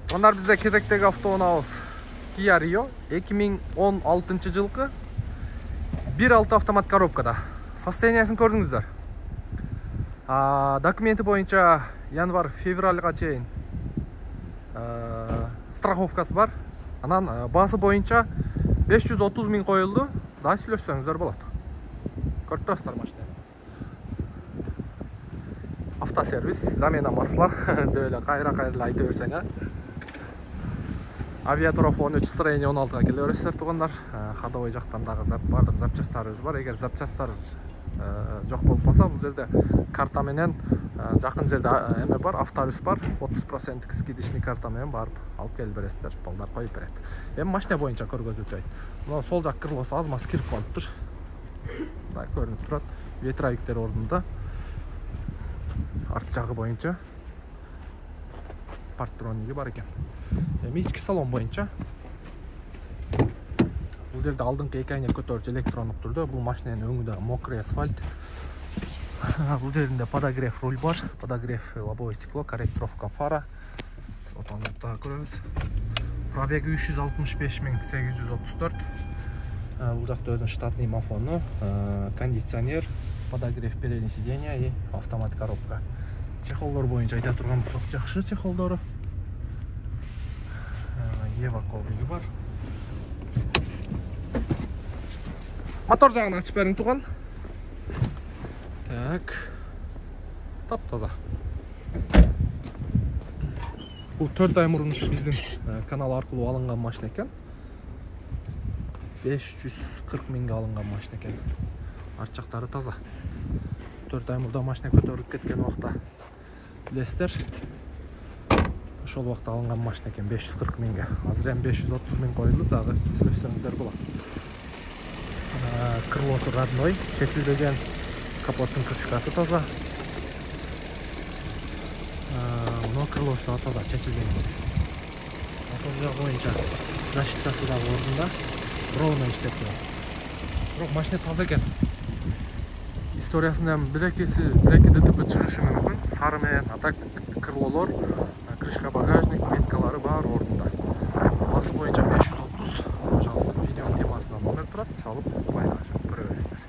Onlar bizde кезектегі автоунаабыз Kia Rio 2016 жылғы 1.6 автомат коробкада. Состояниясын көрдіңіздер. Документі бойынша январь-февральға чейін страховкасы бар. Анан басы бойынша 530 000 қойылды. Да сөйлесеңіздер болады. Көріп тұрасыздар машина. Автосервис, замена масла, дөйлі қайра-қайрылы айты берсең. Авиатрофон 3 строение 16-ға келе өресіздер туғандар. Ходовой жақтандағы бардық запчастарымыз бар. Егер запчастар жоқ болып қалса, бұл жерде картаменен жақын жерде эме бар, авторюс бар. 30% скидочный картамен барып алып келіп бересіздер. Балдар қойып береді. Эми машина бойынша көргөзүп өтөйт. Мына сол жақ крылосы аз-маз кирип қалып тұр. Көрініп тұрады. Ветровиктер орнында. Арт жағы бойынша партронигі бар екен. Ички салон бойынша бұл жерде алдыңғы екі әйнек көтөргүч электрондук түрдө. Бұл машинаның өңүндө мокрый асфальт. Бұл жерінде подогрев руль бар, подогрев лобовое стекло, корректировка фара. Отандыкта көрөбүз. Пробеги 365 834. Бұл жақта өзінің штатный мафону, кондиционер, подогрев переднее сиденья и автомат коробка. Чехолдор бойынша айта турган болсок, жакшы чехолдору. Ева ковриги бар. Мотор жағын ачып бериң туган. Так. Тап-таза. Бул 4 ай мурун биздин канал аркылуу алынган машина экен. 540 000 алынган машина экен. Арт жактары таза. 4 ай мурда машина көтөрүлүп кеткен убакта билесиздер. Ошол убакта алынган машина экен 540 000. Азыр эми 530 000 коюлду, дагы сүйлөшсөңүздөр болот. Крылосы родной, чечилбеген, капоттун крышкасы таза. Мына крылосы да таза, чечилген эмес. Ошол жак боюнча защитасы да ордунда. Ровно иштеп турат. Бирок машина таза экен. Историясында бір-екі ДТП чыгышы мүмкүн. Сары менен атак крылолор, крышка багажник, меткалары бар ордунда. Басы боюнча 530. Пожалуйста, видеонун темасына номер турат, чалып байкашып көрө бересиздер.